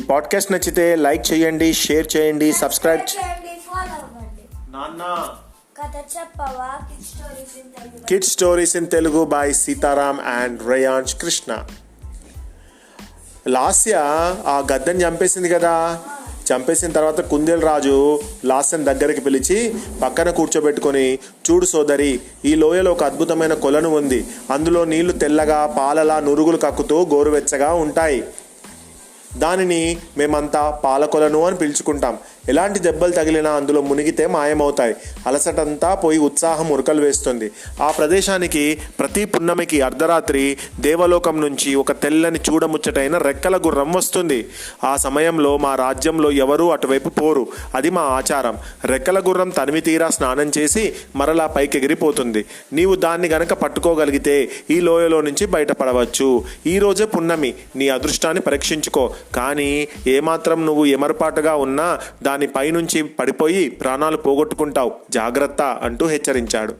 Podcast నచ్చితే like చేయండి, share చేయండి, సబ్స్క్రైబ్ చేయండి, ఫాలో అవ్వండి. నాన్న కథ చెప్పవా kid stories in Telugu by Sitaram and Reyans Krishna. Lasya ఆ గద్దెని చంపేసింది కదా. చంపేసిన తర్వాత కుందేలు రాజు లాస్యను దగ్గరికి పిలిచి పక్కన కూర్చోబెట్టుకొని, చూడు సోదరి, ఈ లోయలో ఒక అద్భుతమైన కొలను ఉంది. అందులో నీళ్లు తెల్లగా పాలలా నురుగులు కక్కుతూ గోరువెచ్చగా ఉంటాయి. దానిని మేమంతా పాలకొలను అని పిలుచుకుంటాం. ఎలాంటి దెబ్బలు తగిలినా అందులో మునిగితే మాయమవుతాయి. అలసటంతా పోయి ఉత్సాహం ఉరకలు వేస్తుంది. ఆ ప్రదేశానికి ప్రతి పున్నమికి అర్ధరాత్రి దేవలోకం నుంచి ఒక తెల్లని చూడముచ్చటైన రెక్కల గుర్రం వస్తుంది. ఆ సమయంలో మా రాజ్యంలో ఎవరూ అటువైపు పోరు. అది మా ఆచారం. రెక్కల గుర్రం తనివి తీరా స్నానం చేసి మరలా పైకెగిరిపోతుంది. నీవు దాన్ని గనక పట్టుకోగలిగితే ఈ లోయలో నుంచి బయటపడవచ్చు. ఈరోజే పున్నమి, నీ అదృష్టాన్ని పరీక్షించుకో. కానీ ఏమాత్రం నువ్వు ఎమరపాటుగా ఉన్నా దాని పైనుంచి పడిపోయి ప్రాణాలు పోగొట్టుకుంటావు, జాగ్రత్త అంటూ హెచ్చరించాడు.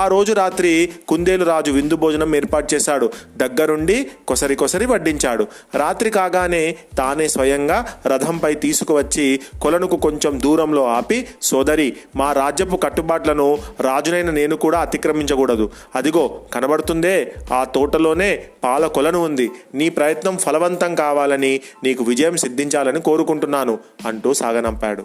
ఆ రోజు రాత్రి కుందేలు రాజు విందు భోజనం ఏర్పాటు చేశాడు. దగ్గరుండి కొసరి వడ్డించాడు. రాత్రి కాగానే తానే స్వయంగా రథంపై తీసుకువచ్చి కొలనుకు కొంచెం దూరంలో ఆపి, సోదరి, మా రాజ్యపు కట్టుబాట్లను రాజునైన నేను కూడా అతిక్రమించకూడదు. అదిగో కనబడుతుందే, ఆ తోటలోనే పాల కొలను ఉంది. నీ ప్రయత్నం ఫలవంతం కావాలని, నీకు విజయం సిద్ధించాలని కోరుకుంటున్నాను అంటూ సాగనంపాడు.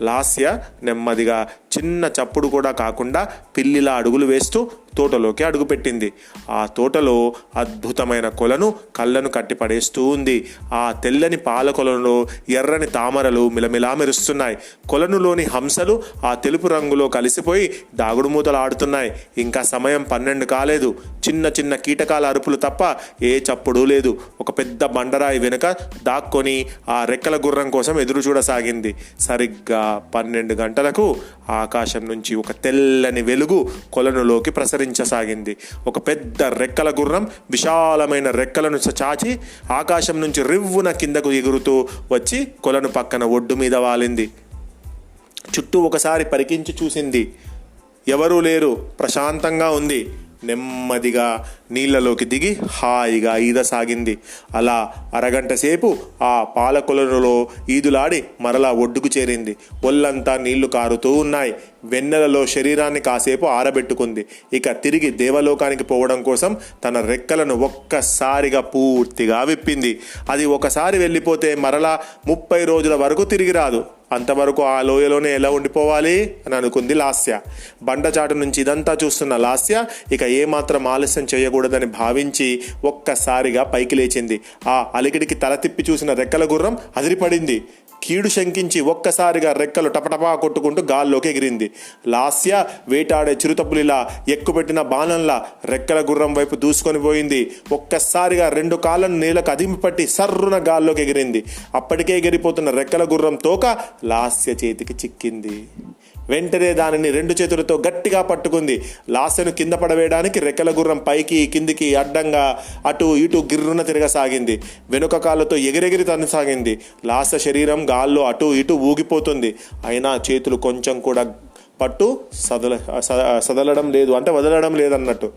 లాస్య నెమ్మదిగా చిన్న చప్పుడు కూడా కాకుండా పిల్లిలా అడుగులు వేస్తూ తోటలోకి అడుగుపెట్టింది. ఆ తోటలో అద్భుతమైన కొలను కళ్ళను కట్టిపడేస్తూ ఉంది. ఆ తెల్లని పాల కొలనులో ఎర్రని తామరలు మిలమిలా మెరుస్తున్నాయి. కొలనులోని హంసలు ఆ తెలుపు రంగులో కలిసిపోయి దాగుడుమూతలు ఆడుతున్నాయి. ఇంకా సమయం 12 కాలేదు. చిన్న కీటకాల అరుపులు తప్ప ఏ చప్పుడు లేదు. ఒక పెద్ద బండరాయి వెనుక దాక్కొని ఆ రెక్కల గుర్రం కోసం ఎదురు చూడసాగింది. సరిగ్గా 12 గంటలకు ఆకాశం నుంచి ఒక తెల్లని వెలుగు కొలనులోకి ప్రసరించసాగింది. ఒక పెద్ద రెక్కల గుర్రం విశాలమైన రెక్కలను చాచి ఆకాశం నుంచి రివ్వున కిందకు ఎగురుతూ వచ్చి కొలను పక్కన ఒడ్డు మీద వాలింది. చుట్టూ ఒకసారి పరికించి చూసింది. ఎవరూ లేరు. ప్రశాంతంగా ఉంది. నెమ్మదిగా నీళ్లలోకి దిగి హాయిగా ఈదసాగింది. అలా అరగంట సేపు ఆ పాలకొలనులో ఈదులాడి మరలా ఒడ్డుకు చేరింది. ఒళ్ళంతా నీళ్లు కారుతూ ఉన్నాయి. వెన్నెలలో శరీరాన్ని కాసేపు ఆరబెట్టుకుంది. ఇక తిరిగి దేవలోకానికి పోవడం కోసం తన రెక్కలను ఒక్కసారిగా పూర్తిగా విప్పింది. అది ఒకసారి వెళ్ళిపోతే మరలా 30 రోజుల వరకు తిరిగి రాదు. అంతవరకు ఆ లోయలోనే ఎలా ఉండిపోవాలి అని అనుకుంది లాస్య. బండచాటు నుంచి ఇదంతా చూస్తున్న లాస్య ఇక ఏమాత్రం ఆలస్యం చేయకూడదని భావించి ఒక్కసారిగా పైకి లేచింది. ఆ అలికిడికి తల తిప్పి చూసిన రెక్కల గుర్రం అదిరిపడింది. కీడు శంకించి ఒక్కసారిగా రెక్కలు టపటపా కొట్టుకుంటూ గాల్లోకి ఎగిరింది. లాస్య వేటాడే చిరుతపులిలా ఎక్కుపెట్టిన బాణంలా రెక్కల గుర్రం వైపు దూసుకొని పోయింది. ఒక్కసారిగా 2 కాళ్ళను నేలకు అదిమిపట్టి సర్రున గాల్లోకి ఎగిరింది. అప్పటికే ఎగిరిపోతున్న రెక్కల గుర్రం తోక లాస్య చేతికి చిక్కింది. వెంటనే దానిని 2 చేతులతో గట్టిగా పట్టుకుంది. లాస్యను కింద పడవేయడానికి రెక్కల గుర్రం పైకి కిందికి అడ్డంగా అటు ఇటు గిర్రున తిరగసాగింది. వెనుక కాళ్ళతో ఎగిరెగిరి తన్నసాగింది. లాస్య శరీరం గాల్లో అటు ఇటు ఊగిపోతుంది. అయినా చేతులు కొంచెం కూడా పట్టు సదలడం లేదు, అంటే వదలడం లేదన్నట్టు.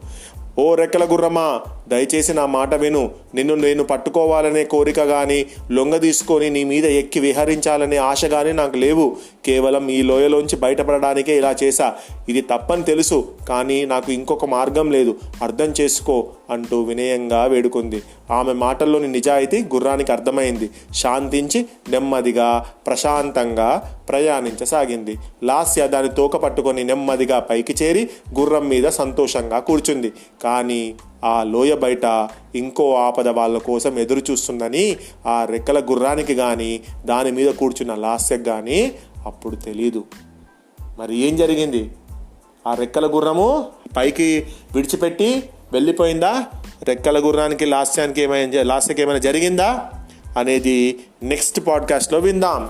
ఓ రెక్కల గుర్రమా, దయచేసి నా మాట విను. నిన్ను నేను పట్టుకోవాలనే కోరిక కానీ, లొంగ తీసుకొని నీ మీద ఎక్కి విహరించాలనే ఆశ కానీ నాకు లేవు. కేవలం ఈ లోయలోంచి బయటపడడానికే ఇలా చేశా. ఇది తప్పని తెలుసు, కానీ నాకు ఇంకొక మార్గం లేదు. అర్థం చేసుకో అంటూ వినయంగా వేడుకుంది. ఆమె మాటల్లోని నిజాయితీ గుర్రానికి అర్థమైంది. శాంతించి నెమ్మదిగా ప్రశాంతంగా ప్రయాణించసాగింది. లాస్య దాని తోక పట్టుకొని నెమ్మదిగా పైకి చేరి గుర్రం మీద సంతోషంగా కూర్చుంది. కానీ ఆ లోయ బయట ఇంకో ఆపద వాళ్ళ కోసం ఎదురు చూస్తుందని ఆ రెక్కల గుర్రానికి కానీ దాని మీద కూర్చున్న లాస్యకు కానీ అప్పుడు తెలీదు. మరి ఏం జరిగింది? ఆ రెక్కల గుర్రము పైకి విడిచిపెట్టి వెళ్ళిపోయిందా? రెక్కల గుర్రానికి లాస్యకి ఏమైనా జరిగిందా అనేది నెక్స్ట్ పాడ్కాస్ట్లో విందాం.